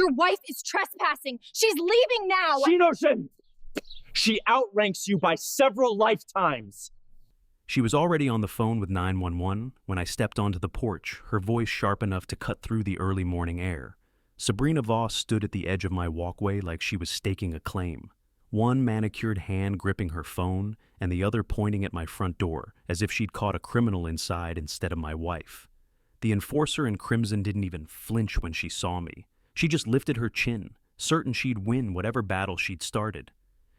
Your wife is trespassing. She's leaving now. Shinoshin! She outranks you by several lifetimes. She was already on the phone with 911 when I stepped onto the porch, her voice sharp enough to cut through the early morning air. Sabrina Voss stood at the edge of my walkway like she was staking a claim, one manicured hand gripping her phone and the other pointing at my front door, as if she'd caught a criminal inside instead of my wife. The enforcer in crimson didn't even flinch when she saw me. She just lifted her chin, certain she'd win whatever battle she'd started.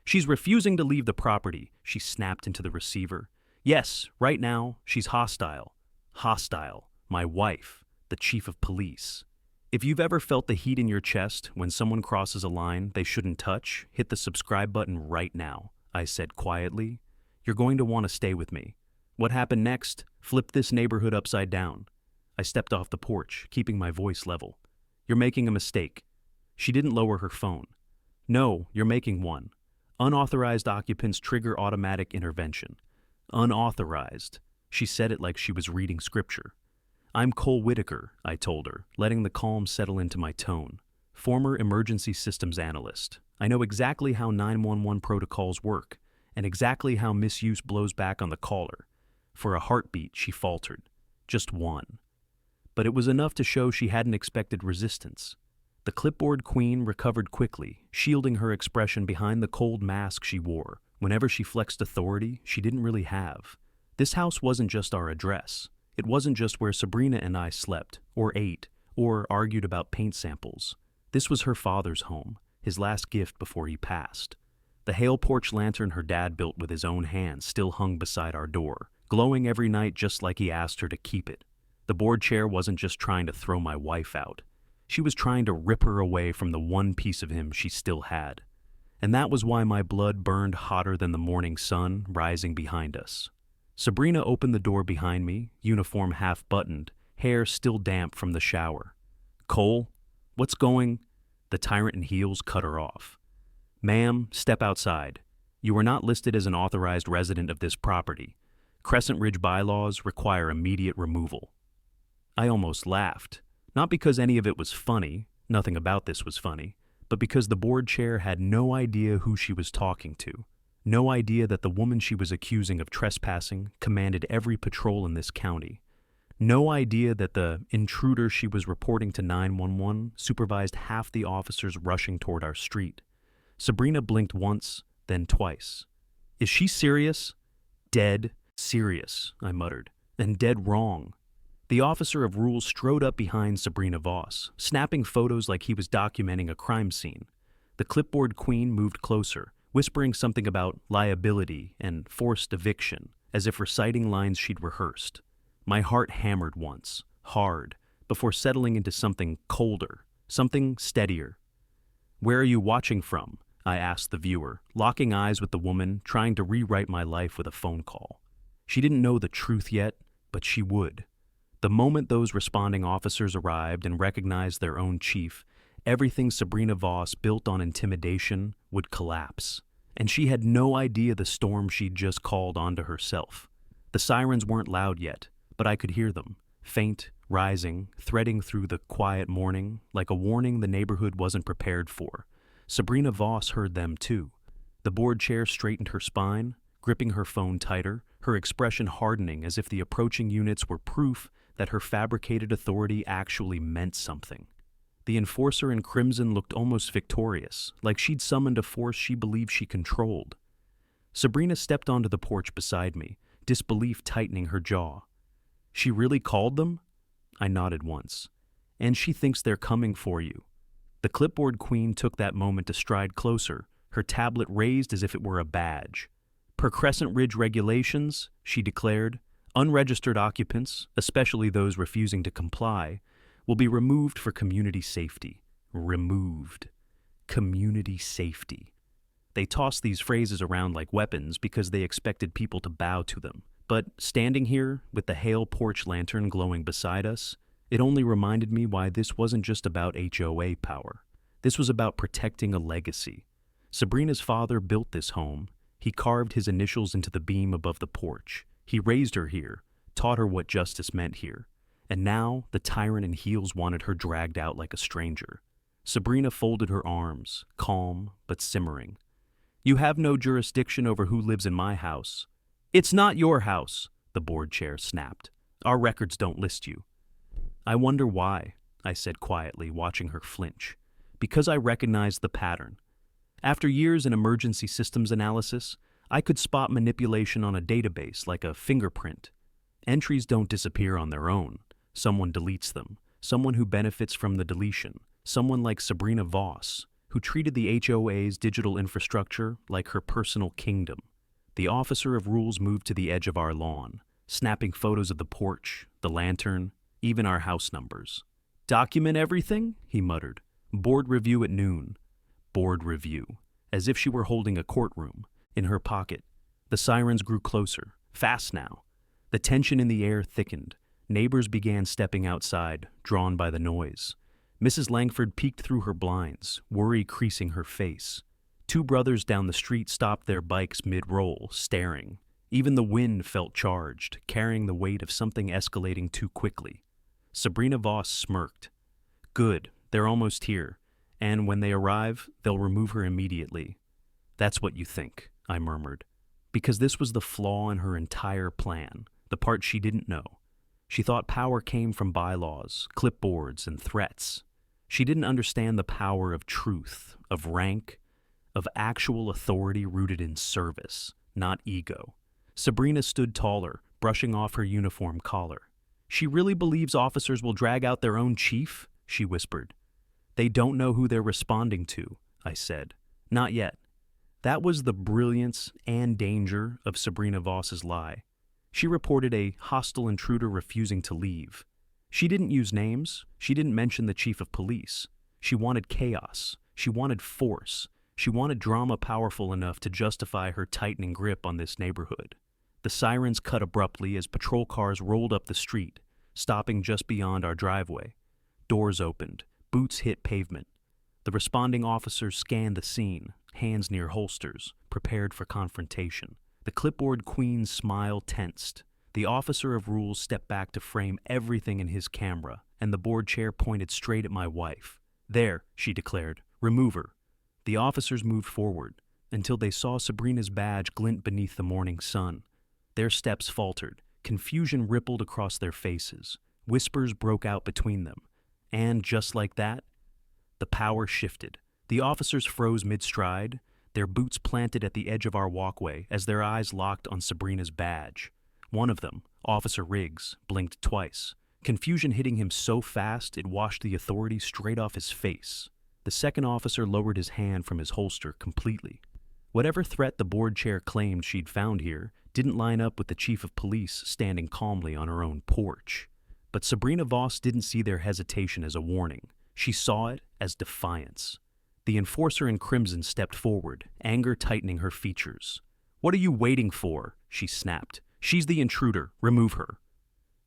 She's refusing to leave the property, she snapped into the receiver. Yes, right now, she's hostile. Hostile. My wife, the chief of police. If you've ever felt the heat in your chest when someone crosses a line they shouldn't touch, hit the subscribe button right now, I said quietly. You're going to want to stay with me. What happened next? Flip this neighborhood upside down. I stepped off the porch, keeping my voice level. You're making a mistake. She didn't lower her phone. No, you're making one. Unauthorized occupants trigger automatic intervention. Unauthorized. She said it like she was reading scripture. I'm Cole Whitaker, I told her, letting the calm settle into my tone. Former emergency systems analyst. I know exactly how 911 protocols work, and exactly how misuse blows back on the caller. For a heartbeat, she faltered. Just one. But it was enough to show she hadn't expected resistance. The clipboard queen recovered quickly, shielding her expression behind the cold mask she wore. Whenever she flexed authority she didn't really have. This house wasn't just our address. It wasn't just where Sabrina and I slept, or ate, or argued about paint samples. This was her father's home, his last gift before he passed. The hail porch lantern her dad built with his own hands still hung beside our door, glowing every night just like he asked her to keep it. The board chair wasn't just trying to throw my wife out. She was trying to rip her away from the one piece of him she still had. And that was why my blood burned hotter than the morning sun rising behind us. Sabrina opened the door behind me, uniform half-buttoned, hair still damp from the shower. Cole, what's going? The tyrant in heels cut her off. Ma'am, step outside. You are not listed as an authorized resident of this property. Crescent Ridge bylaws require immediate removal. I almost laughed, not because any of it was funny, nothing about this was funny, but because the board chair had no idea who she was talking to. No idea that the woman she was accusing of trespassing commanded every patrol in this county. No idea that the intruder she was reporting to 911 supervised half the officers rushing toward our street. Sabrina blinked once, then twice. Is she serious? Dead serious, I muttered, and dead wrong. The officer of rules strode up behind Sabrina Voss, snapping photos like he was documenting a crime scene. The clipboard queen moved closer, whispering something about liability and forced eviction, as if reciting lines she'd rehearsed. My heart hammered once, hard, before settling into something colder, something steadier. Where are you watching from? I asked the viewer, locking eyes with the woman trying to rewrite my life with a phone call. She didn't know the truth yet, but she would. The moment those responding officers arrived and recognized their own chief, everything Sabrina Voss built on intimidation would collapse. And she had no idea the storm she'd just called onto herself. The sirens weren't loud yet, but I could hear them, faint, rising, threading through the quiet morning, like a warning the neighborhood wasn't prepared for. Sabrina Voss heard them too. The board chair straightened her spine, gripping her phone tighter, her expression hardening as if the approaching units were proof that her fabricated authority actually meant something. The enforcer in crimson looked almost victorious, like she'd summoned a force she believed she controlled. Sabrina stepped onto the porch beside me, disbelief tightening her jaw. She really called them? I nodded once. And she thinks they're coming for you. The clipboard queen took that moment to stride closer, her tablet raised as if it were a badge. Per Crescent Ridge regulations, she declared, unregistered occupants, especially those refusing to comply, will be removed for community safety. Removed. Community safety. They tossed these phrases around like weapons because they expected people to bow to them. But standing here, with the hail porch lantern glowing beside us, it only reminded me why this wasn't just about HOA power. This was about protecting a legacy. Sabrina's father built this home. He carved his initials into the beam above the porch. He raised her here, taught her what justice meant here. And now, the tyrant in heels wanted her dragged out like a stranger. Sabrina folded her arms, calm but simmering. You have no jurisdiction over who lives in my house. It's not your house, the board chair snapped. Our records don't list you. I wonder why, I said quietly, watching her flinch. Because I recognized the pattern. After years in emergency systems analysis, I could spot manipulation on a database like a fingerprint. Entries don't disappear on their own. Someone deletes them. Someone who benefits from the deletion. Someone like Sabrina Voss, who treated the HOA's digital infrastructure like her personal kingdom. The officer of rules moved to the edge of our lawn, snapping photos of the porch, the lantern, even our house numbers. Document everything? He muttered. Board review at noon. Board review. As if she were holding a courtroom. In her pocket. The sirens grew closer. Fast now. The tension in the air thickened. Neighbors began stepping outside, drawn by the noise. Mrs. Langford peeked through her blinds, worry creasing her face. Two brothers down the street stopped their bikes mid-roll, staring. Even the wind felt charged, carrying the weight of something escalating too quickly. Sabrina Voss smirked. Good, they're almost here, and when they arrive, they'll remove her immediately. That's what you think, I murmured, because this was the flaw in her entire plan, the part she didn't know. She thought power came from bylaws, clipboards, and threats. She didn't understand the power of truth, of rank, of actual authority rooted in service, not ego. Sabrina stood taller, brushing off her uniform collar. She really believes officers will drag out their own chief? She whispered. They don't know who they're responding to, I said. Not yet. That was the brilliance and danger of Sabrina Voss's lie. She reported a hostile intruder refusing to leave. She didn't use names. She didn't mention the chief of police. She wanted chaos. She wanted force. She wanted drama powerful enough to justify her tightening grip on this neighborhood. The sirens cut abruptly as patrol cars rolled up the street, stopping just beyond our driveway. Doors opened. Boots hit pavement. The responding officers scanned the scene, hands near holsters, prepared for confrontation. The clipboard queen's smile tensed. The officer of rules stepped back to frame everything in his camera, and the board chair pointed straight at my wife. There, she declared. Remove her. The officers moved forward, until they saw Sabrina's badge glint beneath the morning sun. Their steps faltered. Confusion rippled across their faces. Whispers broke out between them. And just like that, the power shifted. The officers froze mid-stride, their boots planted at the edge of our walkway as their eyes locked on Sabrina's badge. One of them, Officer Riggs, blinked twice, confusion hitting him so fast it washed the authority straight off his face. The second officer lowered his hand from his holster completely. Whatever threat the board chair claimed she'd found here didn't line up with the chief of police standing calmly on her own porch. But Sabrina Voss didn't see their hesitation as a warning. She saw it as defiance. The enforcer in crimson stepped forward, anger tightening her features. What are you waiting for? She snapped. She's the intruder. Remove her.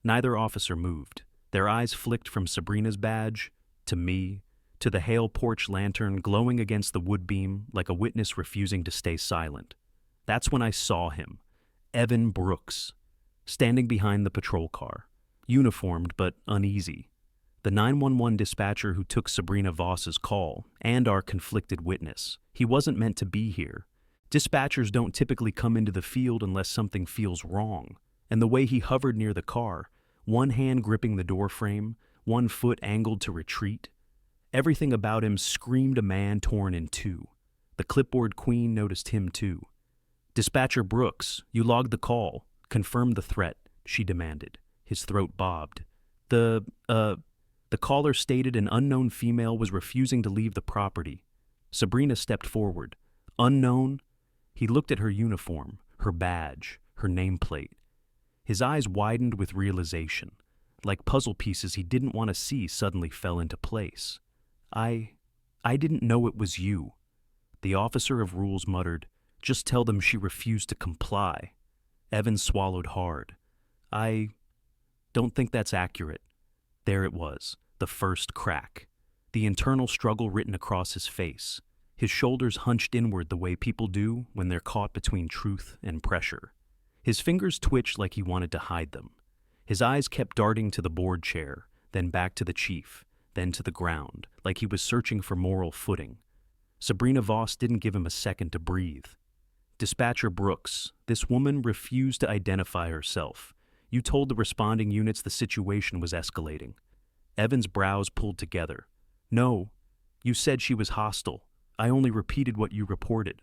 Neither officer moved. Their eyes flicked from Sabrina's badge, to me, to the Hale porch lantern glowing against the wood beam like a witness refusing to stay silent. That's when I saw him, Evan Brooks, standing behind the patrol car, uniformed but uneasy. The 911 dispatcher who took Sabrina Voss's call, and our conflicted witness. He wasn't meant to be here. Dispatchers don't typically come into the field unless something feels wrong. And the way he hovered near the car, one hand gripping the doorframe, one foot angled to retreat, everything about him screamed a man torn in two. The clipboard queen noticed him too. Dispatcher Brooks, you logged the call. Confirm the threat, she demanded. His throat bobbed. The caller stated an unknown female was refusing to leave the property. Sabrina stepped forward. Unknown? He looked at her uniform, her badge, her nameplate. His eyes widened with realization. Like puzzle pieces he didn't want to see suddenly fell into place. I didn't know it was you. The officer of rules muttered, just tell them she refused to comply. Evans swallowed hard. I don't think that's accurate. There it was, the first crack. The internal struggle written across his face. His shoulders hunched inward the way people do when they're caught between truth and pressure. His fingers twitched like he wanted to hide them. His eyes kept darting to the board chair, then back to the chief, then to the ground, like like he was searching for moral footing. Sabrina Voss didn't give him a second to breathe. Dispatcher Brooks, this woman refused to identify herself. You told the responding units the situation was escalating. Evan's brows pulled together. No, you said she was hostile. I only repeated what you reported.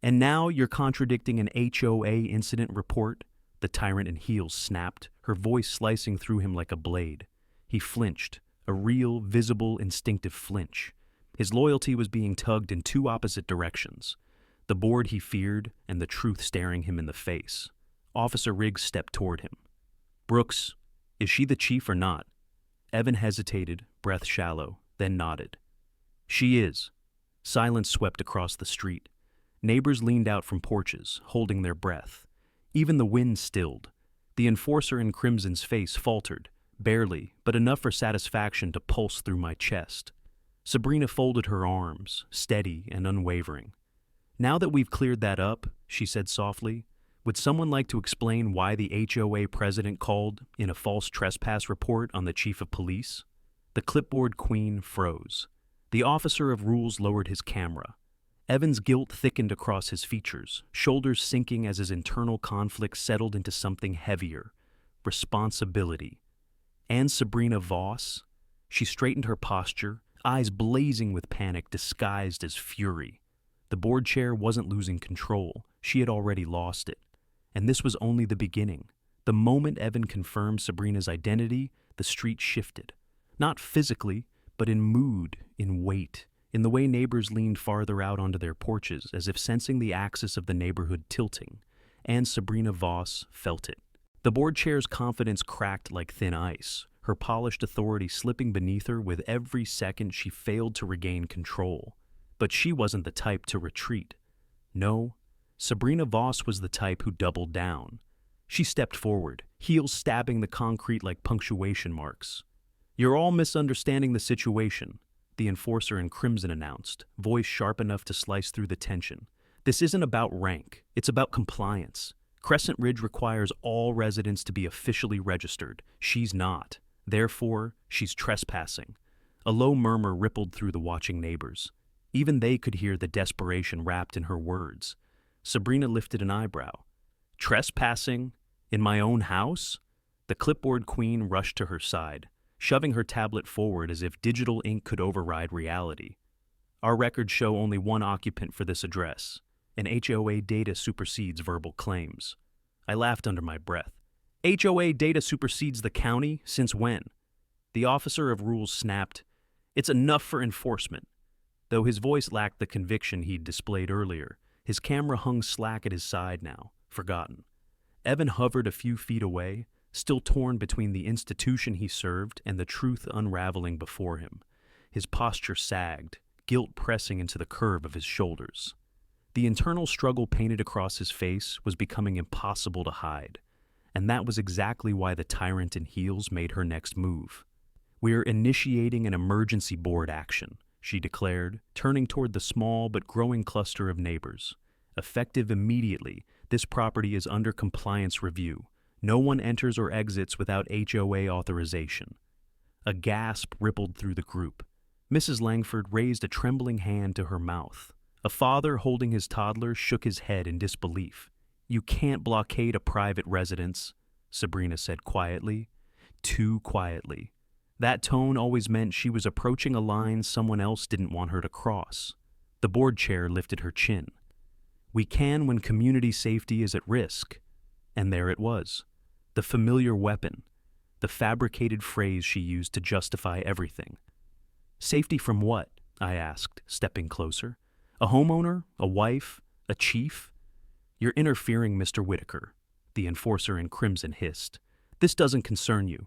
And now you're contradicting an HOA incident report? The tyrant in heels snapped, her voice slicing through him like a blade. He flinched, a real, visible, instinctive flinch. His loyalty was being tugged in two opposite directions. The board he feared, and the truth staring him in the face. Officer Riggs stepped toward him. Brooks, is she the chief or not? Evan hesitated, breath shallow, then nodded. She is. Silence swept across the street. Neighbors leaned out from porches, holding their breath. Even the wind stilled. The enforcer in crimson's face faltered, barely, but enough for satisfaction to pulse through my chest. Sabrina folded her arms, steady and unwavering. Now that we've cleared that up, she said softly, would someone like to explain why the HOA president called in a false trespass report on the chief of police? The clipboard queen froze. The officer of rules lowered his camera. Evan's guilt thickened across his features, shoulders sinking as his internal conflict settled into something heavier. Responsibility. And Sabrina Voss? She straightened her posture, eyes blazing with panic disguised as fury. The board chair wasn't losing control. She had already lost it. And this was only the beginning. The moment Evan confirmed Sabrina's identity, the street shifted. Not physically, but in mood, in weight, in the way neighbors leaned farther out onto their porches as if sensing the axis of the neighborhood tilting. And Sabrina Voss felt it. The board chair's confidence cracked like thin ice, her polished authority slipping beneath her with every second she failed to regain control. But she wasn't the type to retreat. No, Sabrina Voss was the type who doubled down. She stepped forward, heels stabbing the concrete like punctuation marks. You're all misunderstanding the situation, the enforcer in crimson announced, voice sharp enough to slice through the tension. This isn't about rank, it's about compliance. Crescent Ridge requires all residents to be officially registered. She's not. Therefore, she's trespassing. A low murmur rippled through the watching neighbors. Even they could hear the desperation wrapped in her words. Sabrina lifted an eyebrow. Trespassing? In my own house? The clipboard queen rushed to her side, shoving her tablet forward as if digital ink could override reality. Our records show only one occupant for this address, and HOA data supersedes verbal claims. I laughed under my breath. HOA data supersedes the county? Since when? The officer of rules snapped, It's enough for enforcement. Though his voice lacked the conviction he'd displayed earlier, his camera hung slack at his side now, forgotten. Evan hovered a few feet away, still torn between the institution he served and the truth unraveling before him. His posture sagged, guilt pressing into the curve of his shoulders. The internal struggle painted across his face was becoming impossible to hide, and that was exactly why the tyrant in heels made her next move. We're initiating an emergency board action, she declared, turning toward the small but growing cluster of neighbors. Effective immediately, this property is under compliance review. No one enters or exits without HOA authorization. A gasp rippled through the group. Mrs. Langford raised a trembling hand to her mouth. A father holding his toddler shook his head in disbelief. You can't blockade a private residence, Sabrina said quietly. Too quietly. That tone always meant she was approaching a line someone else didn't want her to cross. The board chair lifted her chin. We can when community safety is at risk. And there it was. The familiar weapon. The fabricated phrase she used to justify everything. Safety from what? I asked, stepping closer. A homeowner? A wife? A chief? You're interfering, Mr. Whitaker, the enforcer in crimson hissed. This doesn't concern you.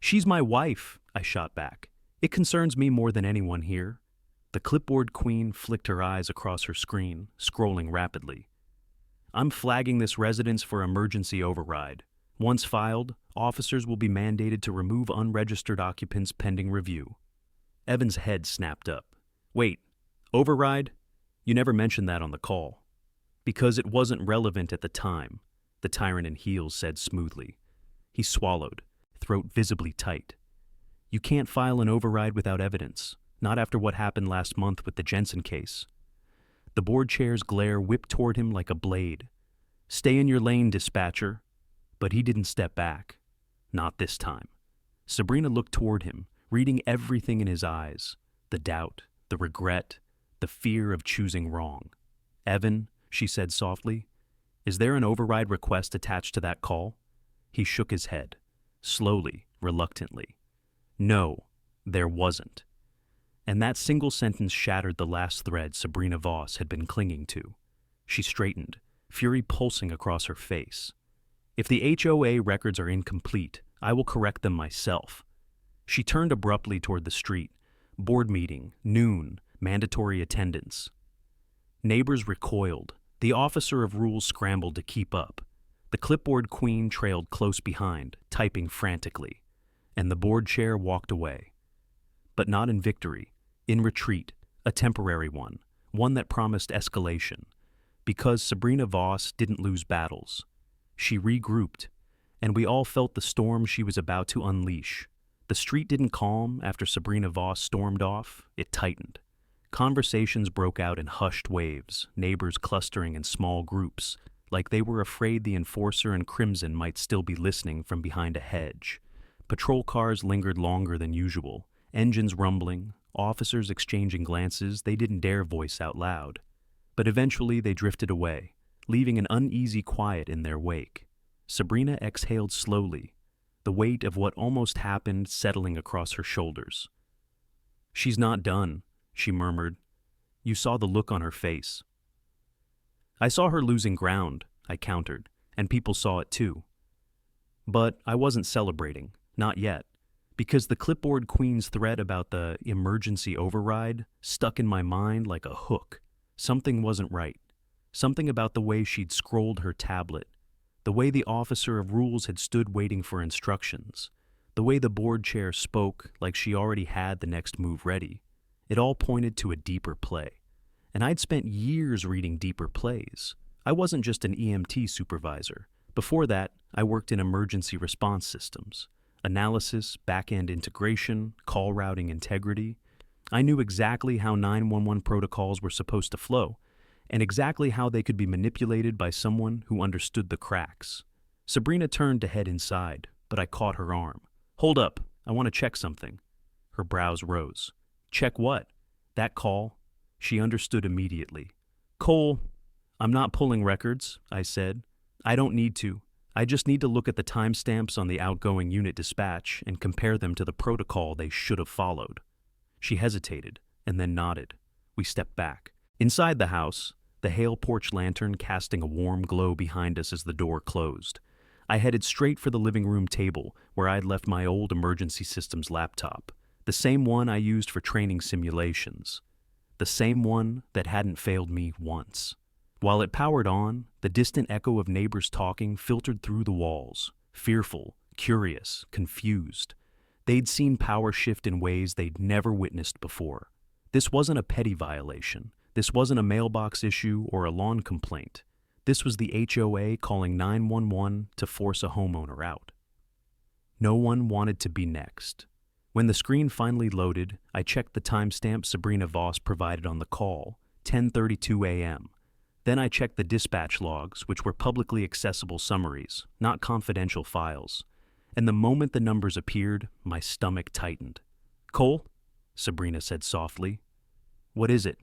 She's my wife, I shot back. It concerns me more than anyone here. The clipboard queen flicked her eyes across her screen, scrolling rapidly. I'm flagging this residence for emergency override. Once filed, officers will be mandated to remove unregistered occupants pending review. Evan's head snapped up. Wait, override? You never mentioned that on the call. Because it wasn't relevant at the time, the tyrant in heels said smoothly. He swallowed, throat visibly tight. You can't file an override without evidence. not after what happened last month with the Jensen case. The board chair's glare whipped toward him like a blade. "Stay in your lane, dispatcher." But he didn't step back. Not this time. Sabrina looked toward him, reading everything in his eyes. The doubt, the regret, the fear of choosing wrong. "Evan," she said softly, "is there an override request attached to that call?" He shook his head, slowly, reluctantly. No, there wasn't. And that single sentence shattered the last thread Sabrina Voss had been clinging to. She straightened, fury pulsing across her face. "If the HOA records are incomplete, I will correct them myself." She turned abruptly toward the street. Board meeting, noon, mandatory attendance. Neighbors recoiled. The officer of rules scrambled to keep up. The clipboard queen trailed close behind, typing frantically. And the board chair walked away. But not in victory, in retreat, a temporary one that promised escalation. Because Sabrina Voss didn't lose battles. She regrouped, and we all felt the storm she was about to unleash. The street didn't calm after Sabrina Voss stormed off, it tightened. Conversations broke out in hushed waves, neighbors clustering in small groups, like they were afraid the enforcer in crimson might still be listening from behind a hedge. Patrol cars lingered longer than usual, engines rumbling, officers exchanging glances they didn't dare voice out loud. But eventually they drifted away, leaving an uneasy quiet in their wake. Sabrina exhaled slowly, the weight of what almost happened settling across her shoulders. "She's not done," she murmured. "You saw the look on her face." "I saw her losing ground," I countered, "and people saw it too." But I wasn't celebrating, not yet, because the clipboard queen's threat about the emergency override stuck in my mind like a hook. Something wasn't right. Something about the way she'd scrolled her tablet, the way the officer of rules had stood waiting for instructions, the way the board chair spoke like she already had the next move ready. It all pointed to a deeper play. And I'd spent years reading deeper plays. I wasn't just an EMT supervisor. Before that, I worked in emergency response systems. Analysis, back-end integration, call routing integrity. I knew exactly how 911 protocols were supposed to flow, and exactly how they could be manipulated by someone who understood the cracks. Sabrina turned to head inside, but I caught her arm. "Hold up, I want to check something." Her brows rose. "Check what?" "That call." She understood immediately. "Cole, I'm not pulling records," I said. "I don't need to. I just need to look at the timestamps on the outgoing unit dispatch and compare them to the protocol they should have followed." She hesitated, and then nodded. We stepped back. Inside the house, the Hale porch lantern casting a warm glow behind us as the door closed. I headed straight for the living room table where I'd left my old emergency systems laptop, the same one I used for training simulations, the same one that hadn't failed me once. While it powered on, the distant echo of neighbors talking filtered through the walls, fearful, curious, confused. They'd seen power shift in ways they'd never witnessed before. This wasn't a petty violation. This wasn't a mailbox issue or a lawn complaint. This was the HOA calling 911 to force a homeowner out. No one wanted to be next. When the screen finally loaded, I checked the timestamp Sabrina Voss provided on the call, 10:32 a.m. Then I checked the dispatch logs, which were publicly accessible summaries, not confidential files. And the moment the numbers appeared, my stomach tightened. "Cole?" Sabrina said softly. "What is it?"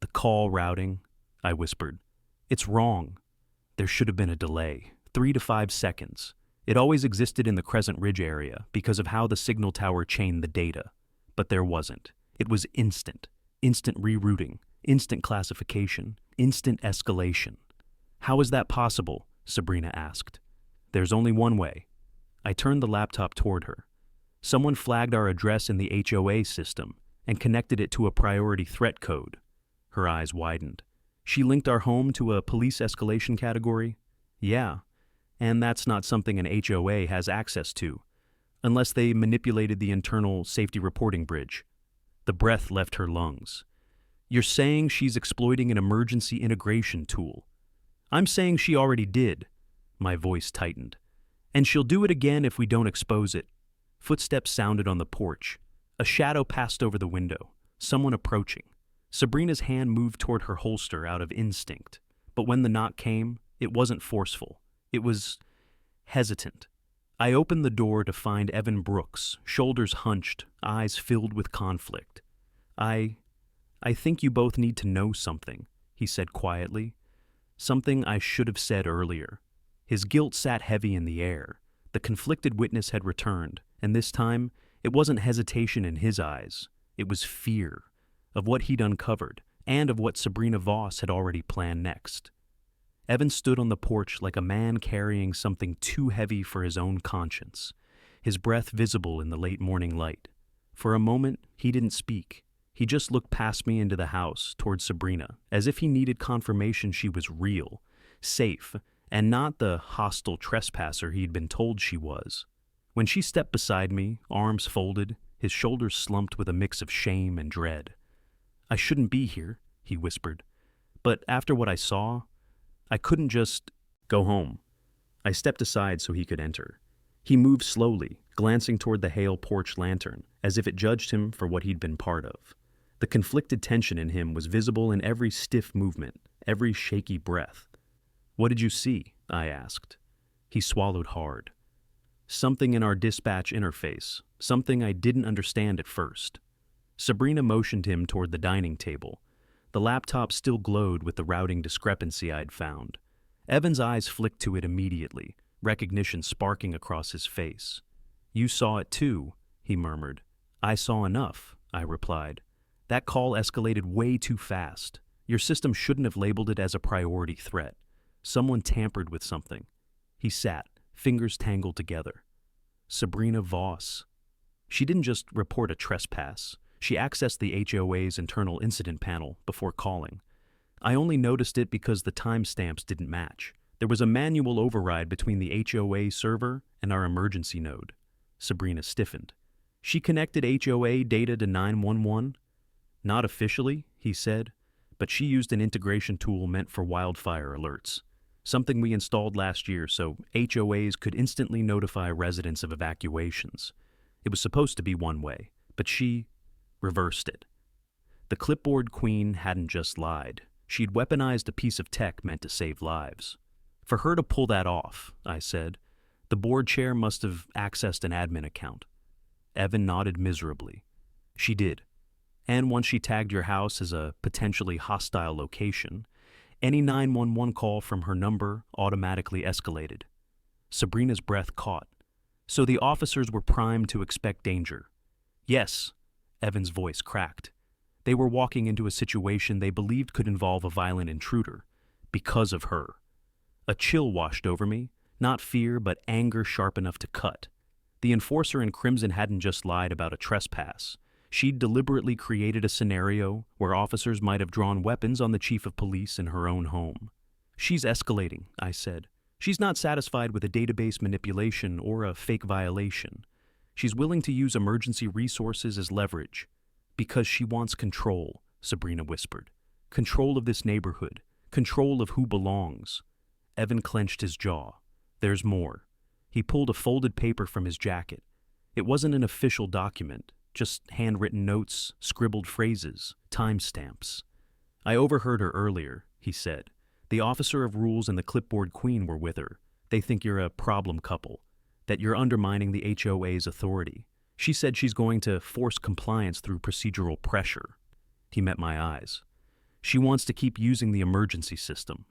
"The call routing," I whispered. "It's wrong. There should have been a delay, 3 to 5 seconds. It always existed in the Crescent Ridge area because of how the signal tower chained the data. But there wasn't. It was instant rerouting, instant classification, instant escalation." "How is that possible?" Sabrina asked. "There's only one way." I turned the laptop toward her. "Someone flagged our address in the HOA system and connected it to a priority threat code." Her eyes widened. "She linked our home to a police escalation category?" "Yeah, and that's not something an HOA has access to, unless they manipulated the internal safety reporting bridge." The breath left her lungs. "You're saying she's exploiting an emergency integration tool?" "I'm saying she already did." My voice tightened. "And she'll do it again if we don't expose it." Footsteps sounded on the porch. A shadow passed over the window, someone approaching. Sabrina's hand moved toward her holster out of instinct, but when the knock came, it wasn't forceful. It was hesitant. I opened the door to find Evan Brooks, shoulders hunched, eyes filled with conflict. I think you both need to know something," he said quietly. Something I should have said earlier. His guilt sat heavy in the air. The conflicted witness had returned, and this time, it wasn't hesitation in his eyes. It was fear of what he'd uncovered and of what Sabrina Voss had already planned next. Evan stood on the porch like a man carrying something too heavy for his own conscience, his breath visible in the late morning light. For a moment, he didn't speak. He just looked past me into the house, toward Sabrina, as if he needed confirmation she was real, safe, and not the hostile trespasser he'd been told she was. When she stepped beside me, arms folded, his shoulders slumped with a mix of shame and dread. "I shouldn't be here," he whispered. "But after what I saw, I couldn't just go home." I stepped aside so he could enter. He moved slowly, glancing toward the Hale porch lantern, as if it judged him for what he'd been part of. The conflicted tension in him was visible in every stiff movement, every shaky breath. "What did you see?" I asked. He swallowed hard. Something in our dispatch interface, something I didn't understand at first. Sabrina motioned him toward the dining table. The laptop still glowed with the routing discrepancy I'd found. Evan's eyes flicked to it immediately, recognition sparking across his face. "You saw it too," he murmured. "I saw enough," I replied. "That call escalated way too fast. Your system shouldn't have labeled it as a priority threat. Someone tampered with something." He sat, fingers tangled together. Sabrina Voss. She didn't just report a trespass. She accessed the HOA's internal incident panel before calling. I only noticed it because the timestamps didn't match. There was a manual override between the HOA server and our emergency node. Sabrina stiffened. "She connected HOA data to 911? "Not officially," he said, "but she used an integration tool meant for wildfire alerts. Something we installed last year so HOAs could instantly notify residents of evacuations. It was supposed to be one way, but she reversed it. The clipboard queen hadn't just lied. She'd weaponized a piece of tech meant to save lives. For her to pull that off, I said, the board chair must have accessed an admin account. Evan nodded miserably. She did. And once she tagged your house as a potentially hostile location, any 911 call from her number automatically escalated. Sabrina's breath caught. So the officers were primed to expect danger. Yes, Evan's voice cracked. They were walking into a situation they believed could involve a violent intruder, because of her. A chill washed over me, not fear but anger sharp enough to cut. The enforcer in Crimson hadn't just lied about a trespass. She'd deliberately created a scenario where officers might have drawn weapons on the chief of police in her own home. She's escalating, I said. She's not satisfied with a database manipulation or a fake violation. She's willing to use emergency resources as leverage. Because she wants control, Sabrina whispered. Control of this neighborhood. Control of who belongs. Evan clenched his jaw. There's more. He pulled a folded paper from his jacket. It wasn't an official document, just handwritten notes, scribbled phrases, timestamps. I overheard her earlier, he said. The officer of rules and the clipboard queen were with her. They think you're a problem couple, that you're undermining the HOA's authority. She said she's going to force compliance through procedural pressure. He met my eyes. She wants to keep using the emergency system.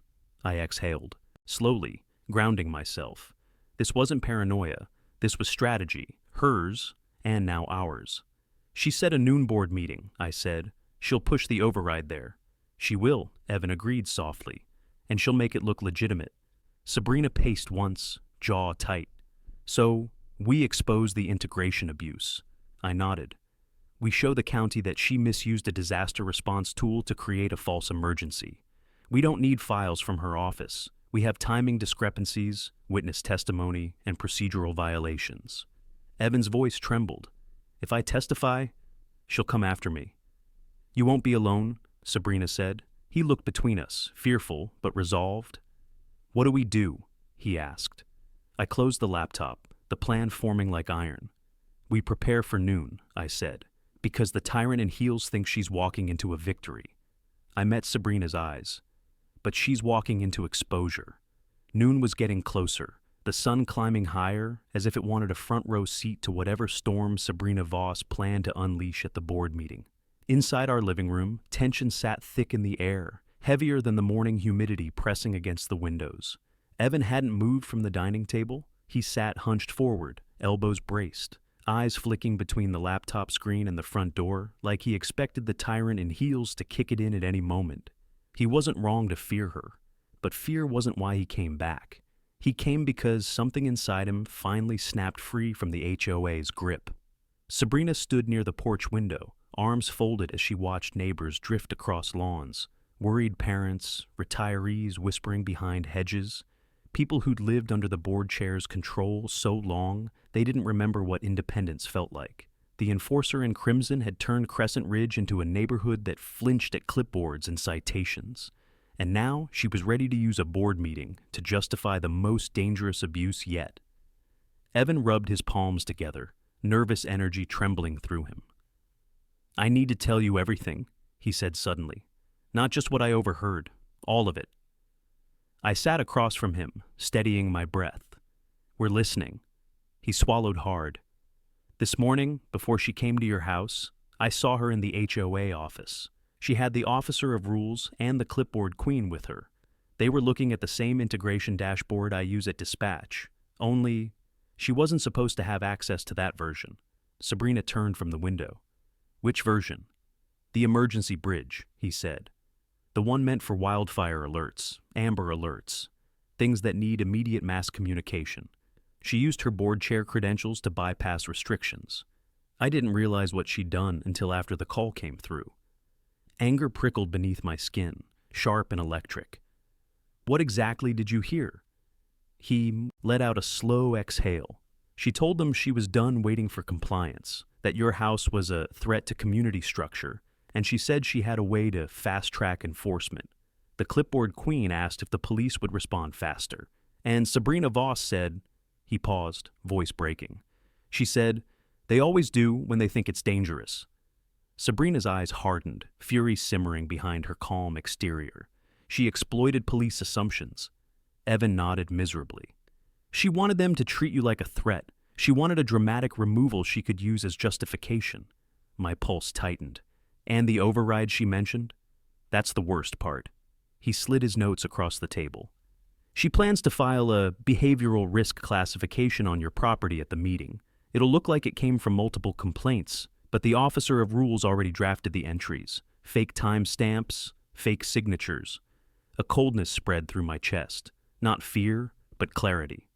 I exhaled, slowly, grounding myself. This wasn't paranoia. This was strategy, hers, and now ours. She said a noon board meeting, I said. She'll push the override there. She will, Evan agreed softly, and she'll make it look legitimate. Sabrina paced once, jaw tight. So, we expose the integration abuse. I nodded. We show the county that she misused a disaster response tool to create a false emergency. We don't need files from her office. We have timing discrepancies, witness testimony, and procedural violations. Evan's voice trembled. If I testify, she'll come after me. You won't be alone, Sabrina said. He looked between us, fearful but resolved. What do we do? He asked. I closed the laptop, the plan forming like iron. We prepare for noon, I said. Because the tyrant in heels thinks she's walking into a victory. I met Sabrina's eyes. But she's walking into exposure. Noon was getting closer, the sun climbing higher, as if it wanted a front row seat to whatever storm Sabrina Voss planned to unleash at the board meeting. Inside our living room, tension sat thick in the air, heavier than the morning humidity pressing against the windows. Evan hadn't moved from the dining table. He sat hunched forward, elbows braced, eyes flicking between the laptop screen and the front door, like he expected the tyrant in heels to kick it in at any moment. He wasn't wrong to fear her, but fear wasn't why he came back. He came because something inside him finally snapped free from the HOA's grip. Sabrina stood near the porch window, arms folded as she watched neighbors drift across lawns, worried parents, retirees whispering behind hedges, people who'd lived under the board chair's control so long they didn't remember what independence felt like. The enforcer in crimson had turned Crescent Ridge into a neighborhood that flinched at clipboards and citations. And now she was ready to use a board meeting to justify the most dangerous abuse yet. Evan rubbed his palms together, nervous energy trembling through him. "I need to tell you everything," he said suddenly. "Not just what I overheard, all of it." I sat across from him, steadying my breath. "We're listening." He swallowed hard. "This morning, before she came to your house, I saw her in the HOA office. She had the officer of rules and the clipboard queen with her. They were looking at the same integration dashboard I use at dispatch, only she wasn't supposed to have access to that version." Sabrina turned from the window. "Which version?" "The emergency bridge," he said. "The one meant for wildfire alerts, amber alerts, things that need immediate mass communication. She used her board chair credentials to bypass restrictions. I didn't realize what she'd done until after the call came through." Anger prickled beneath my skin, sharp and electric. "What exactly did you hear?" He let out a slow exhale. "She told them she was done waiting for compliance, that your house was a threat to community structure, and she said she had a way to fast-track enforcement. The clipboard queen asked if the police would respond faster, and Sabrina Voss said—" He paused, voice breaking. "She said, they always do when they think it's dangerous." Sabrina's eyes hardened, fury simmering behind her calm exterior. She exploited police assumptions. Evan nodded miserably. "She wanted them to treat you like a threat. She wanted a dramatic removal she could use as justification." My pulse tightened. "And the override she mentioned? That's the worst part." He slid his notes across the table. "She plans to file a behavioral risk classification on your property at the meeting. It'll look like it came from multiple complaints, but the officer of rules already drafted the entries. Fake timestamps, fake signatures." A coldness spread through my chest. Not fear, but clarity.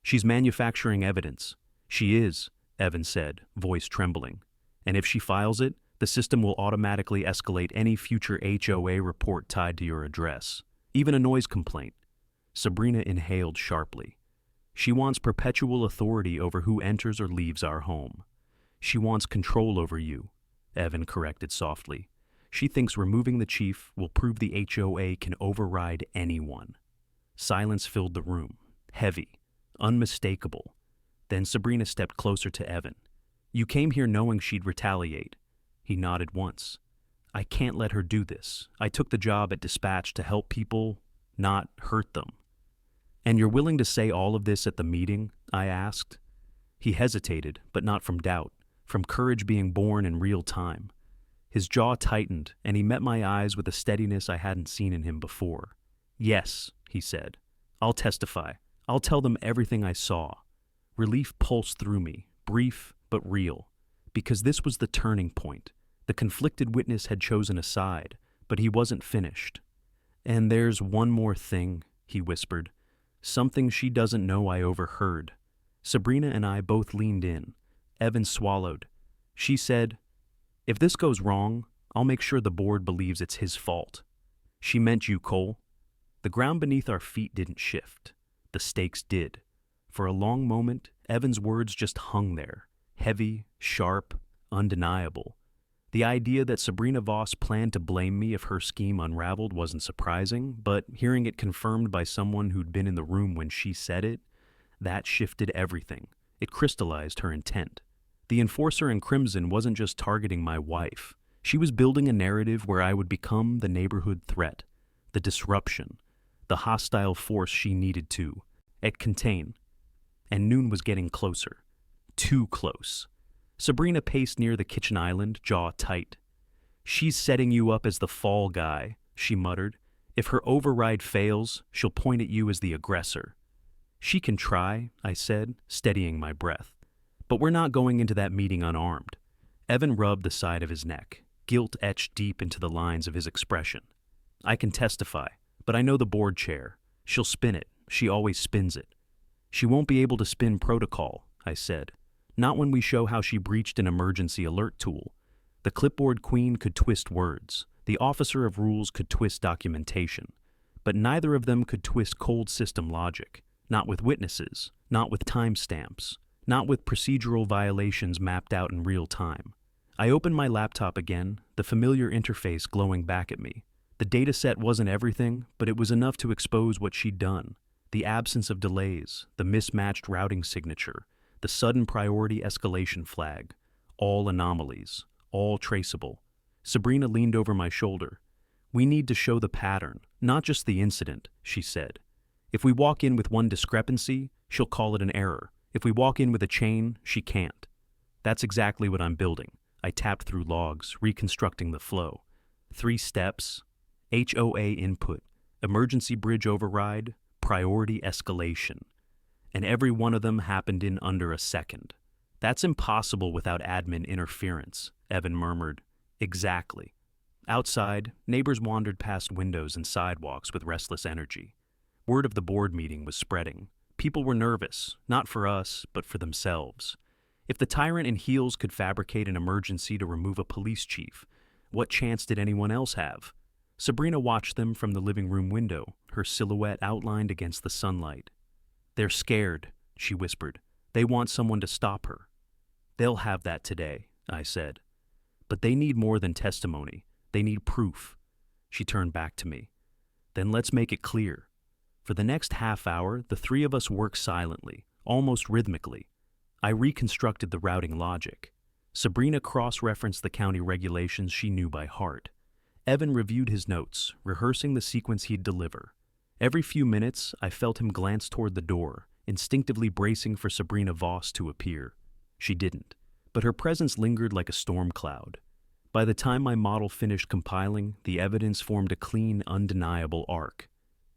"She's manufacturing evidence." "She is," Evan said, voice trembling. "And if she files it, the system will automatically escalate any future HOA report tied to your address. Even a noise complaint." Sabrina inhaled sharply. "She wants perpetual authority over who enters or leaves our home." "She wants control over you," Evan corrected softly. "She thinks removing the chief will prove the HOA can override anyone." Silence filled the room, heavy, unmistakable. Then Sabrina stepped closer to Evan. "You came here knowing she'd retaliate." He nodded once. "I can't let her do this. I took the job at dispatch to help people, not hurt them." "And you're willing to say all of this at the meeting?" I asked. He hesitated, but not from doubt, from courage being born in real time. His jaw tightened, and he met my eyes with a steadiness I hadn't seen in him before. "Yes," he said. "I'll testify. I'll tell them everything I saw." Relief pulsed through me, brief but real, because this was the turning point. The conflicted witness had chosen a side, but he wasn't finished. "And there's one more thing," he whispered. "Something she doesn't know I overheard." Sabrina and I both leaned in. Evan swallowed. "She said, if this goes wrong, I'll make sure the board believes it's his fault." "She meant you, Cole." The ground beneath our feet didn't shift. The stakes did. For a long moment, Evan's words just hung there, heavy, sharp, undeniable. The idea that Sabrina Voss planned to blame me if her scheme unraveled wasn't surprising, but hearing it confirmed by someone who'd been in the room when she said it, that shifted everything. It crystallized her intent. The enforcer in crimson wasn't just targeting my wife. She was building a narrative where I would become the neighborhood threat, the disruption, the hostile force she needed to contain. And noon was getting closer. Too close. Sabrina paced near the kitchen island, jaw tight. "She's setting you up as the fall guy," she muttered. "If her override fails, she'll point at you as the aggressor." "She can try," I said, steadying my breath. "But we're not going into that meeting unarmed." Evan rubbed the side of his neck, guilt etched deep into the lines of his expression. "I can testify, but I know the board chair. She'll spin it. She always spins it." "She won't be able to spin protocol," I said. "Not when we show how she breached an emergency alert tool. The clipboard queen could twist words. The officer of rules could twist documentation. But neither of them could twist cold system logic. Not with witnesses. Not with timestamps. Not with procedural violations mapped out in real time." I opened my laptop again, the familiar interface glowing back at me. The dataset wasn't everything, but it was enough to expose what she'd done. The absence of delays, the mismatched routing signature, the sudden priority escalation flag. All anomalies, all traceable. Sabrina leaned over my shoulder. "We need to show the pattern, not just the incident," she said. "If we walk in with one discrepancy, she'll call it an error. If we walk in with a chain, she can't." That's exactly what I'm building. I tapped through logs, reconstructing the flow. 3 steps: HOA input, emergency bridge override, priority escalation. And every one of them happened in under a second. "That's impossible without admin interference," Evan murmured. "Exactly." Outside, neighbors wandered past windows and sidewalks with restless energy. Word of the board meeting was spreading. People were nervous, not for us, but for themselves. If the tyrant in heels could fabricate an emergency to remove a police chief, what chance did anyone else have? Sabrina watched them from the living room window, her silhouette outlined against the sunlight. "They're scared," she whispered. "They want someone to stop her." "They'll have that today," I said. "But they need more than testimony. They need proof." She turned back to me. "Then let's make it clear." For the next half hour, the 3 of us worked silently, almost rhythmically. I reconstructed the routing logic. Sabrina cross-referenced the county regulations she knew by heart. Evan reviewed his notes, rehearsing the sequence he'd deliver. Every few minutes, I felt him glance toward the door, instinctively bracing for Sabrina Voss to appear. She didn't, but her presence lingered like a storm cloud. By the time my model finished compiling, the evidence formed a clean, undeniable arc.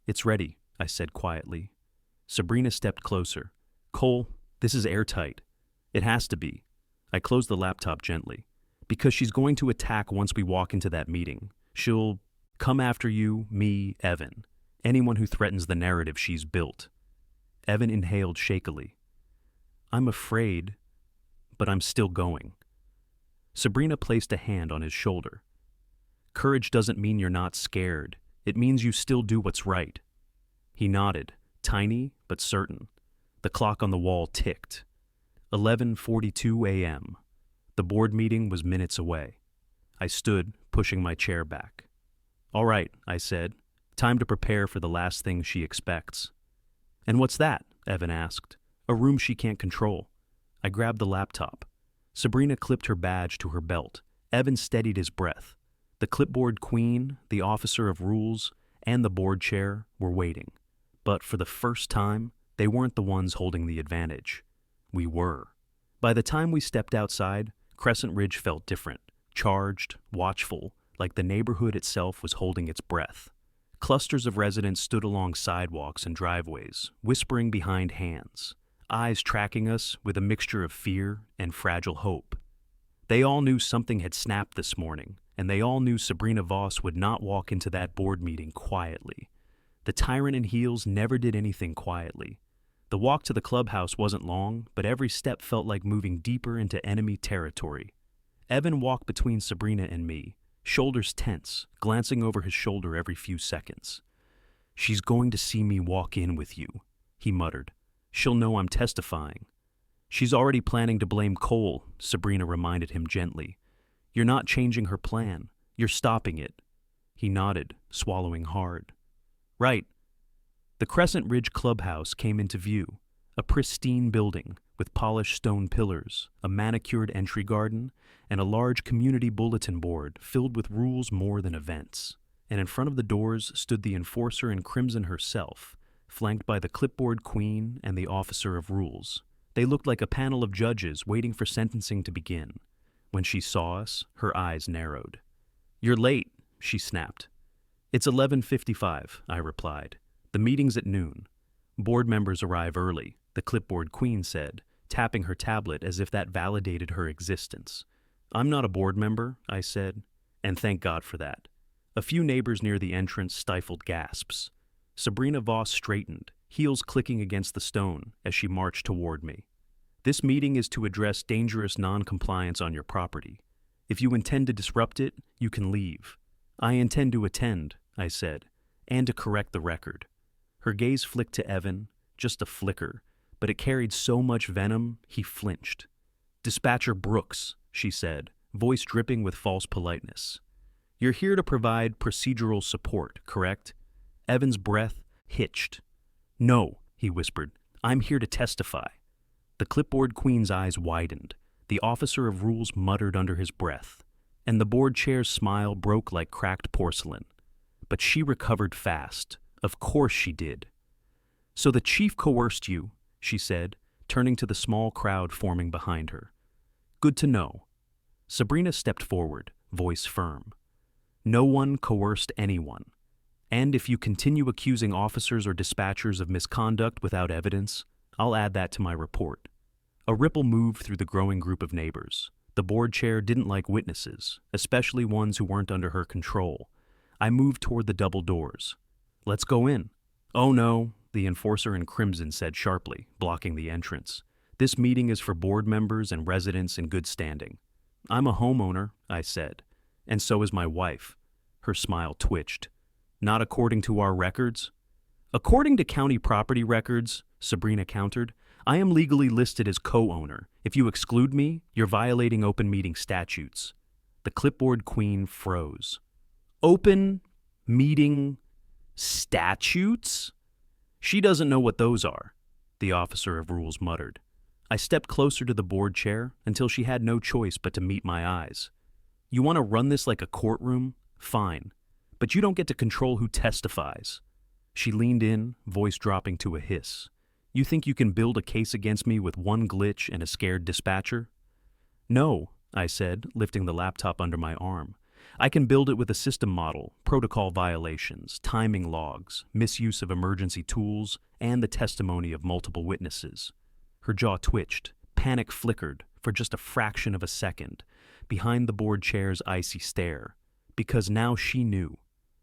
"It's ready," I said quietly. Sabrina stepped closer. "Cole, this is airtight." "It has to be." I closed the laptop gently. "Because she's going to attack once we walk into that meeting. She'll come after you, me, Evan. Anyone who threatens the narrative she's built." Evan inhaled shakily. "I'm afraid, but I'm still going." Sabrina placed a hand on his shoulder. "Courage doesn't mean you're not scared. It means you still do what's right." He nodded, tiny but certain. The clock on the wall ticked. 11:42 a.m. The board meeting was minutes away. I stood, pushing my chair back. "All right," I said. "Time to prepare for the last thing she expects." "And what's that?" Evan asked. "A room she can't control." I grabbed the laptop. Sabrina clipped her badge to her belt. Evan steadied his breath. The clipboard queen, the officer of rules, and the board chair were waiting. But for the first time, they weren't the ones holding the advantage. We were. By the time we stepped outside, Crescent Ridge felt different, charged, watchful, like the neighborhood itself was holding its breath. Clusters of residents stood along sidewalks and driveways, whispering behind hands, eyes tracking us with a mixture of fear and fragile hope. They all knew something had snapped this morning, and they all knew Sabrina Voss would not walk into that board meeting quietly. The tyrant in heels never did anything quietly. The walk to the clubhouse wasn't long, but every step felt like moving deeper into enemy territory. Evan walked between Sabrina and me, shoulders tense, glancing over his shoulder every few seconds. "She's going to see me walk in with you," he muttered. "She'll know I'm testifying." "She's already planning to blame Cole," Sabrina reminded him gently. "You're not changing her plan. You're stopping it." He nodded, swallowing hard. "Right." The Crescent Ridge clubhouse came into view. A pristine building with polished stone pillars, a manicured entry garden, and a large community bulletin board filled with rules more than events. And in front of the doors stood the enforcer in crimson herself, flanked by the clipboard queen and the officer of rules. They looked like a panel of judges waiting for sentencing to begin. When she saw us, her eyes narrowed. "You're late," she snapped. "It's 11:55, I replied. "The meeting's at noon." "Board members arrive early," the clipboard queen said, tapping her tablet as if that validated her existence. "I'm not a board member," I said, and thank God for that. A few neighbors near the entrance stifled gasps. Sabrina Voss straightened, heels clicking against the stone as she marched toward me. "This meeting is to address dangerous non-compliance on your property. If you intend to disrupt it, you can leave." "I intend to attend," I said, "and to correct the record." Her gaze flicked to Evan, just a flicker, but it carried so much venom, he flinched. "Dispatcher Brooks," she said, voice dripping with false politeness. "You're here to provide procedural support, correct?" Evan's breath hitched. "No," he whispered, "I'm here to testify." The clipboard queen's eyes widened. The officer of rules muttered under his breath, and the board chair's smile broke like cracked porcelain. But she recovered fast. Of course she did. "So the chief coerced you," she said, turning to the small crowd forming behind her. "Good to know." Sabrina stepped forward, voice firm. "No one coerced anyone. And if you continue accusing officers or dispatchers of misconduct without evidence, I'll add that to my report." A ripple moved through the growing group of neighbors. The board chair didn't like witnesses, especially ones who weren't under her control. I moved toward the double doors. "Let's go in." "Oh no," the enforcer in crimson said sharply, blocking the entrance. "This meeting is for board members and residents in good standing." "I'm a homeowner," I said, "and so is my wife." Her smile twitched. "Not according to our records?" "According to county property records," Sabrina countered, "I am legally listed as co-owner. If you exclude me, you're violating open meeting statutes." The clipboard queen froze. "Open meeting statutes?" "She doesn't know what those are," the officer of rules muttered. I stepped closer to the board chair until she had no choice but to meet my eyes. "You want to run this like a courtroom? Fine. But you don't get to control who testifies." She leaned in, voice dropping to a hiss. "You think you can build a case against me with one glitch and a scared dispatcher?" "No," I said, lifting the laptop under my arm. "I can build it with a system model, protocol violations, timing logs, misuse of emergency tools, and the testimony of multiple witnesses." Her jaw twitched, panic flickered for just a fraction of a second behind the board chair's icy stare, because now she knew.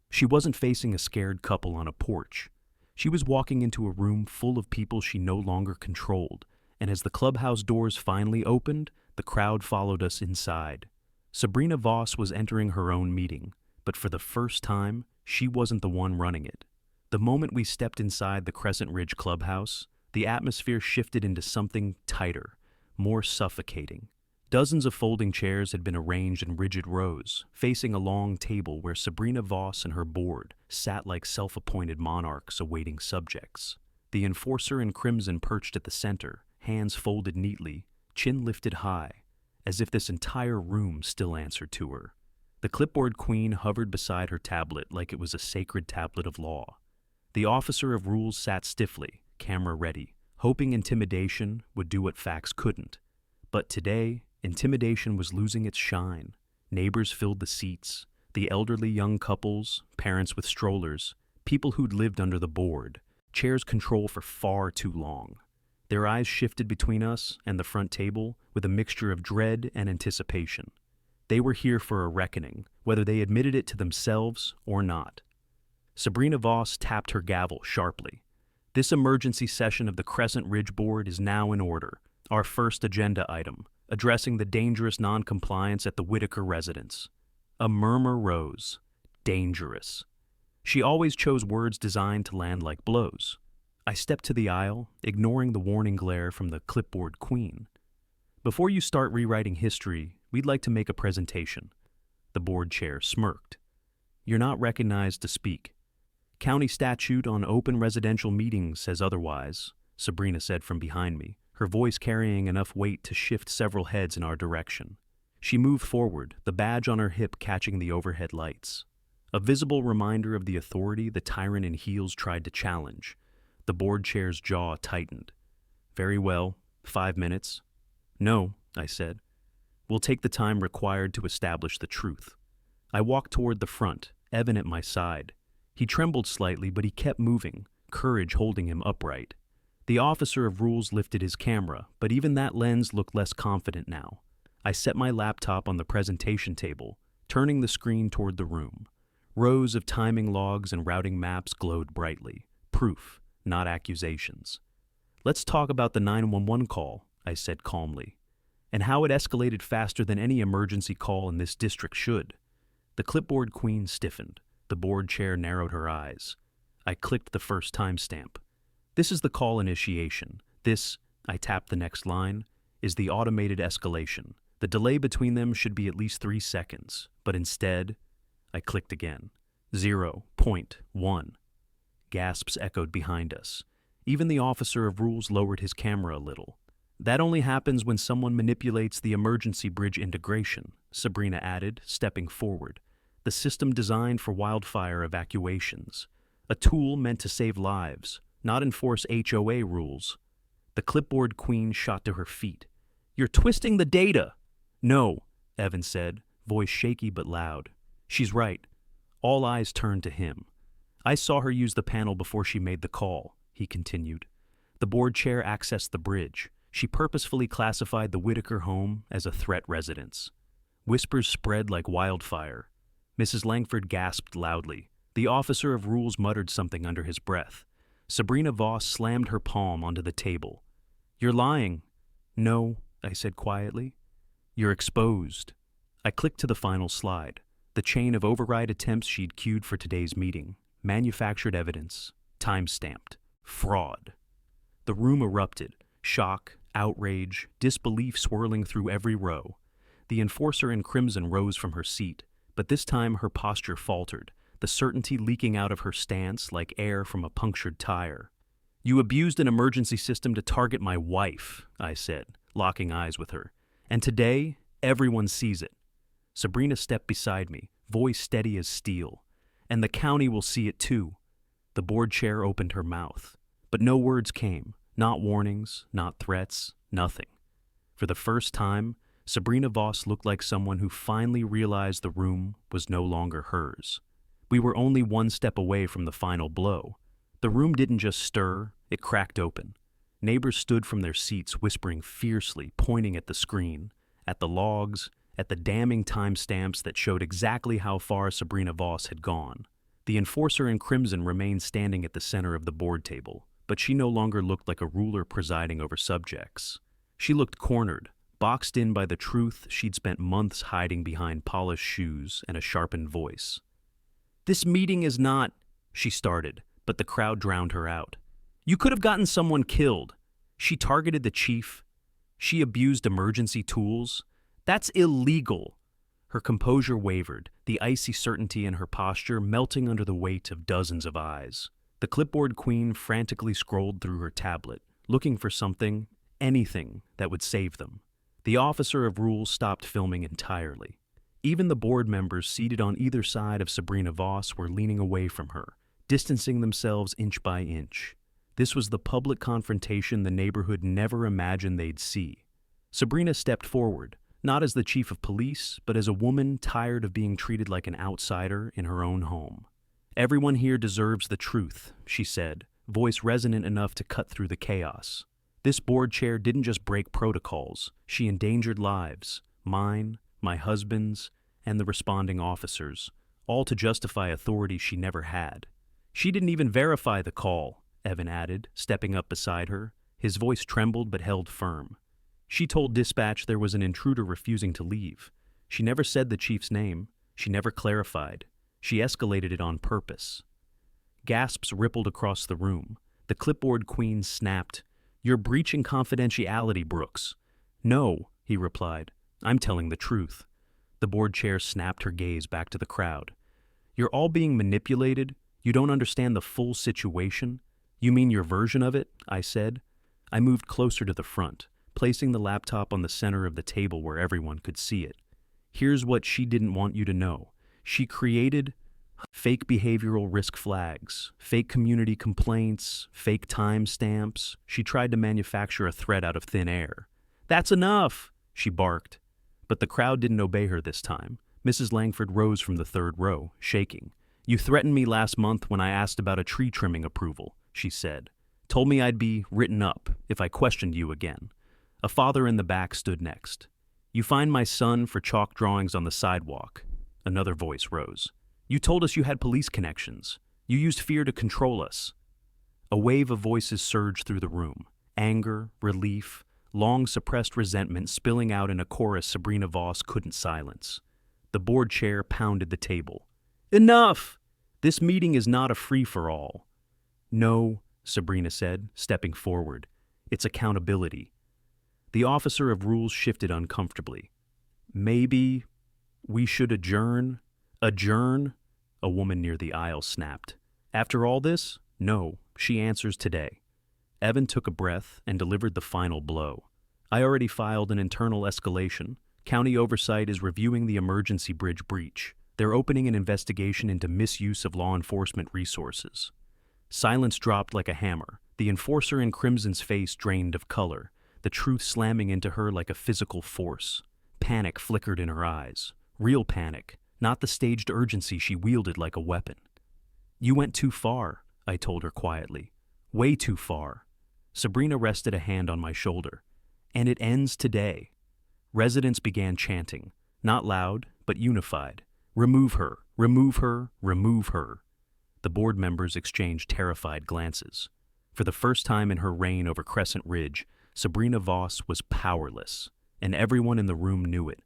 She wasn't facing a scared couple on a porch. She was walking into a room full of people she no longer controlled, and as the clubhouse doors finally opened, the crowd followed us inside. Sabrina Voss was entering her own meeting, but for the first time, she wasn't the one running it. The moment we stepped inside the Crescent Ridge clubhouse, the atmosphere shifted into something tighter, more suffocating. Dozens of folding chairs had been arranged in rigid rows, facing a long table where Sabrina Voss and her board sat like self-appointed monarchs awaiting subjects. The enforcer in crimson perched at the center, hands folded neatly, chin lifted high, as if this entire room still answered to her. The clipboard queen hovered beside her tablet like it was a sacred tablet of law. The officer of rules sat stiffly, camera ready, hoping intimidation would do what facts couldn't. But today, intimidation was losing its shine. Neighbors filled the seats, the elderly young couples, parents with strollers, people who'd lived under the board, chairs control for far too long. Their eyes shifted between us and the front table with a mixture of dread and anticipation. They were here for a reckoning, whether they admitted it to themselves or not. Sabrina Voss tapped her gavel sharply. "This emergency session of the Crescent Ridge Board is now in order. Our first agenda item, addressing the dangerous non-compliance at the Whitaker residence." A murmur rose. Dangerous. She always chose words designed to land like blows. I stepped to the aisle, ignoring the warning glare from the clipboard queen. "Before you start rewriting history, we'd like to make a presentation." The board chair smirked. "You're not recognized to speak. County statute on open residential meetings says otherwise, Sabrina said from behind me, her voice carrying enough weight to shift several heads in our direction. She moved forward, the badge on her hip catching the overhead lights. A visible reminder of the authority the tyrant in heels tried to challenge. The board chair's jaw tightened. Very well, 5 minutes. No, I said. We'll take the time required to establish the truth. I walked toward the front, Evan at my side. He trembled slightly, but he kept moving, courage holding him upright. The officer of rules lifted his camera, but even that lens looked less confident now. I set my laptop on the presentation table, turning the screen toward the room. Rows of timing logs and routing maps glowed brightly. Proof, not accusations. Let's talk about the 911 call, I said calmly, and how it escalated faster than any emergency call in this district should. The clipboard queen stiffened. The board chair narrowed her eyes. I clicked the first timestamp. This is the call initiation. This, I tapped the next line, is the automated escalation. The delay between them should be at least 3 seconds, but instead, I clicked again. 0.1. Gasps echoed behind us. Even the officer of rules lowered his camera a little. That only happens when someone manipulates the emergency bridge integration, Sabrina added, stepping forward. The system designed for wildfire evacuations. A tool meant to save lives, not enforce HOA rules. The clipboard queen shot to her feet. You're twisting the data! No, Evan said, voice shaky but loud. She's right. All eyes turned to him. I saw her use the panel before she made the call, he continued. The board chair accessed the bridge. She purposefully classified the Whitaker home as a threat residence. Whispers spread like wildfire. Mrs. Langford gasped loudly. The officer of rules muttered something under his breath. Sabrina Voss slammed her palm onto the table. You're lying. No, I said quietly. You're exposed. I clicked to the final slide. The chain of override attempts she'd queued for today's meeting. Manufactured evidence. Time-stamped. Fraud. The room erupted. Shock, outrage, disbelief swirling through every row. The enforcer in crimson rose from her seat, but this time her posture faltered, the certainty leaking out of her stance like air from a punctured tire. You abused an emergency system to target my wife, I said, locking eyes with her. And today, everyone sees it. Sabrina stepped beside me, voice steady as steel. And the county will see it too. The board chair opened her mouth. But no words came, not warnings, not threats, nothing. For the first time, Sabrina Voss looked like someone who finally realized the room was no longer hers. We were only one step away from the final blow. The room didn't just stir, it cracked open. Neighbors stood from their seats whispering fiercely, pointing at the screen, at the logs, at the damning timestamps that showed exactly how far Sabrina Voss had gone. The enforcer in crimson remained standing at the center of the board table, but she no longer looked like a ruler presiding over subjects. She looked cornered, boxed in by the truth she'd spent months hiding behind polished shoes and a sharpened voice. This meeting is not, she started, but the crowd drowned her out. You could have gotten someone killed. She targeted the chief. She abused emergency tools. That's illegal. Her composure wavered, the icy certainty in her posture melting under the weight of dozens of eyes. The clipboard queen frantically scrolled through her tablet, looking for something, anything, that would save them. The officer of rules stopped filming entirely. Even the board members seated on either side of Sabrina Voss were leaning away from her, distancing themselves inch by inch. This was the public confrontation the neighborhood never imagined they'd see. Sabrina stepped forward, not as the chief of police, but as a woman tired of being treated like an outsider in her own home. Everyone here deserves the truth, she said, voice resonant enough to cut through the chaos. This board chair didn't just break protocols, she endangered lives, mine, my husband's, and the responding officers, all to justify authority she never had. She didn't even verify the call, Evan added, stepping up beside her. His voice trembled but held firm. She told dispatch there was an intruder refusing to leave. She never said the chief's name. She never clarified. She escalated it on purpose. Gasps rippled across the room. The clipboard queen snapped, "You're breaching confidentiality, Brooks." "No," he replied. "I'm telling the truth." The board chair snapped her gaze back to the crowd. "You're all being manipulated? You don't understand the full situation? You mean your version of it?" I said. I moved closer to the front, placing the laptop on the center of the table where everyone could see it. Here's what she didn't want you to know. She created fake behavioral risk flags, fake community complaints, fake timestamps. She tried to manufacture a threat out of thin air. "That's enough!" she barked. But the crowd didn't obey her this time. Mrs. Langford rose from the third row, shaking. "You threatened me last month when I asked about a tree trimming approval," she said. "Told me I'd be written up if I questioned you again." A father in the back stood next. "You fined my son for chalk drawings on the sidewalk." Another voice rose. "You told us you had police connections. You used fear to control us." A wave of voices surged through the room. Anger, relief, long-suppressed resentment spilling out in a chorus Sabrina Voss couldn't silence. The board chair pounded the table. "Enough! This meeting is not a free-for-all." "No," Sabrina said, stepping forward. "It's accountability." The officer of rules shifted uncomfortably. "Maybe we should adjourn?" "Adjourn?" A woman near the aisle snapped. "After all this? No, she answers today." Evan took a breath and delivered the final blow. "I already filed an internal escalation. County oversight is reviewing the emergency bridge breach. They're opening an investigation into misuse of law enforcement resources." Silence dropped like a hammer. The enforcer in Crimson's face drained of color, the truth slamming into her like a physical force. Panic flickered in her eyes. Real panic, not the staged urgency she wielded like a weapon. "You went too far," I told her quietly. "Way too far." Sabrina rested a hand on my shoulder. "And it ends today." Residents began chanting, not loud, but unified. "Remove her, remove her, remove her." The board members exchanged terrified glances. For the first time in her reign over Crescent Ridge, Sabrina Voss was powerless, and everyone in the room knew it.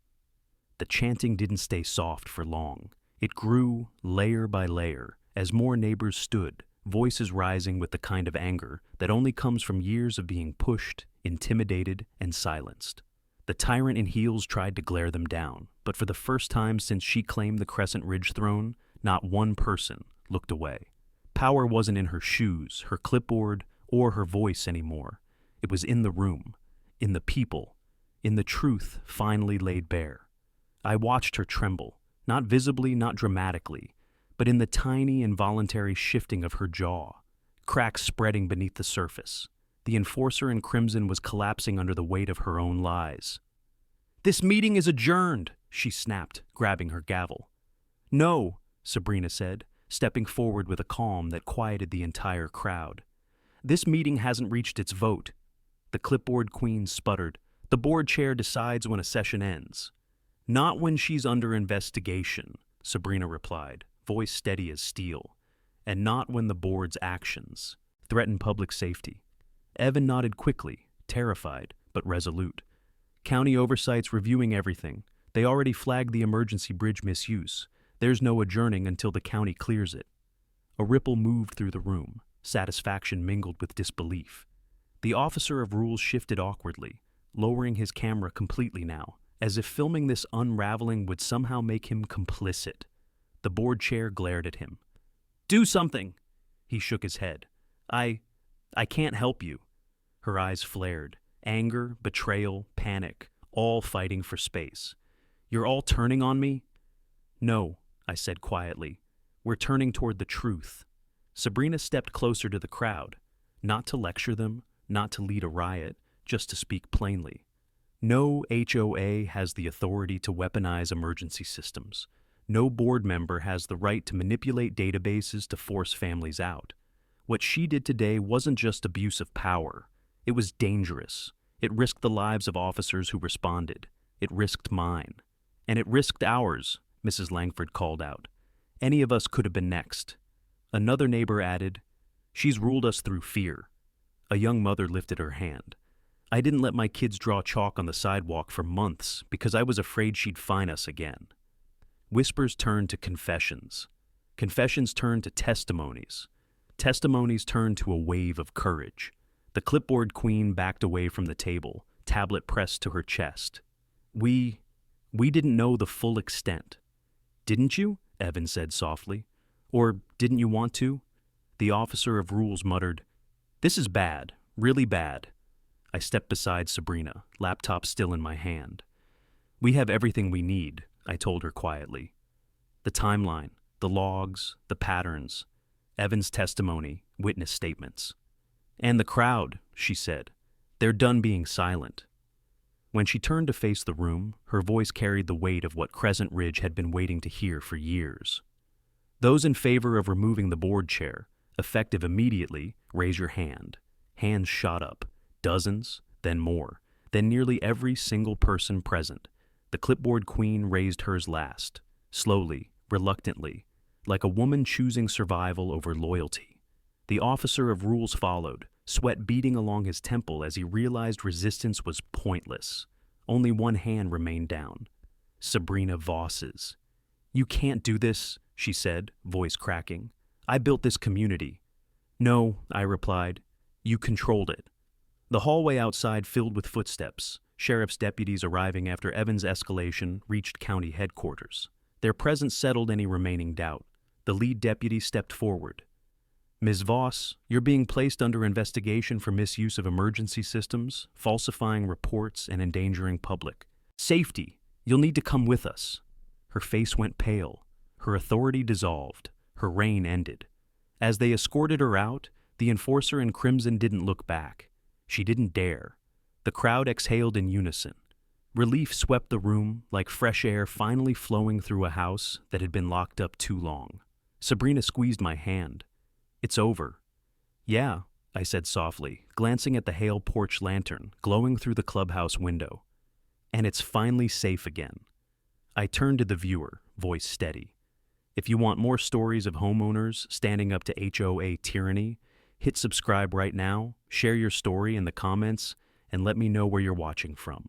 The chanting didn't stay soft for long. It grew layer by layer as more neighbors stood, voices rising with the kind of anger that only comes from years of being pushed, intimidated, and silenced. The tyrant in heels tried to glare them down, but for the first time since she claimed the Crescent Ridge throne, not one person looked away. Power wasn't in her shoes, her clipboard, or her voice anymore. It was in the room, in the people, in the truth finally laid bare. I watched her tremble, not visibly, not dramatically, but in the tiny, involuntary shifting of her jaw, cracks spreading beneath the surface. The enforcer in crimson was collapsing under the weight of her own lies. "This meeting is adjourned," she snapped, grabbing her gavel. "No," Sabrina said, stepping forward with a calm that quieted the entire crowd. "This meeting hasn't reached its vote." The clipboard queen sputtered. "The board chair decides when a session ends." "Not when she's under investigation," Sabrina replied, voice steady as steel. "And not when the board's actions threaten public safety." Evan nodded quickly, terrified, but resolute. "County oversight's reviewing everything. They already flagged the emergency bridge misuse. There's no adjourning until the county clears it." A ripple moved through the room, satisfaction mingled with disbelief. The officer of rules shifted awkwardly, lowering his camera completely now, as if filming this unraveling would somehow make him complicit. The board chair glared at him. "Do something!" He shook his head. I can't help you." Her eyes flared. Anger, betrayal, panic, all fighting for space. "You're all turning on me?" "No," I said quietly. "We're turning toward the truth." Sabrina stepped closer to the crowd, not to lecture them, not to lead a riot, just to speak plainly. No HOA has the authority to weaponize emergency systems. No board member has the right to manipulate databases to force families out. What she did today wasn't just abuse of power. It was dangerous. It risked the lives of officers who responded. It risked mine. And it risked ours, Mrs. Langford called out. Any of us could have been next. Another neighbor added, "She's ruled us through fear." A young mother lifted her hand. "I didn't let my kids draw chalk on the sidewalk for months because I was afraid she'd fine us again." Whispers turned to confessions. Confessions turned to testimonies. Testimonies turned to a wave of courage. The clipboard queen backed away from the table, tablet pressed to her chest. We didn't know the full extent." "Didn't you?" Evan said softly. "Or didn't you want to?" The officer of rules muttered, "This is bad, really bad." I stepped beside Sabrina, laptop still in my hand. We have everything we need, I told her quietly. The timeline, the logs, the patterns, Evan's testimony, witness statements. And the crowd, she said. They're done being silent. When she turned to face the room, her voice carried the weight of what Crescent Ridge had been waiting to hear for years. Those in favor of removing the board chair, effective immediately, raise your hand. Hands shot up, dozens, then more, then nearly every single person present. The clipboard queen raised hers last, slowly, reluctantly, like a woman choosing survival over loyalty. The officer of rules followed, sweat beating along his temple as he realized resistance was pointless. Only one hand remained down. Sabrina Voss's. "You can't do this," she said, voice cracking. "I built this community." "No," I replied. "You controlled it." The hallway outside filled with footsteps, sheriff's deputies arriving after Evan's escalation reached county headquarters. Their presence settled any remaining doubt. The lead deputy stepped forward. "Ms. Voss, you're being placed under investigation for misuse of emergency systems, falsifying reports, and endangering public safety. You'll need to come with us." Her face went pale. Her authority dissolved. Her reign ended. As they escorted her out, the enforcer in crimson didn't look back. She didn't dare. The crowd exhaled in unison. Relief swept the room like fresh air finally flowing through a house that had been locked up too long. Sabrina squeezed my hand. "It's over." "Yeah," I said softly, glancing at the Hale porch lantern glowing through the clubhouse window. "And it's finally safe again." I turned to the viewer, voice steady. If you want more stories of homeowners standing up to HOA tyranny, hit subscribe right now, share your story in the comments, and let me know where you're watching from.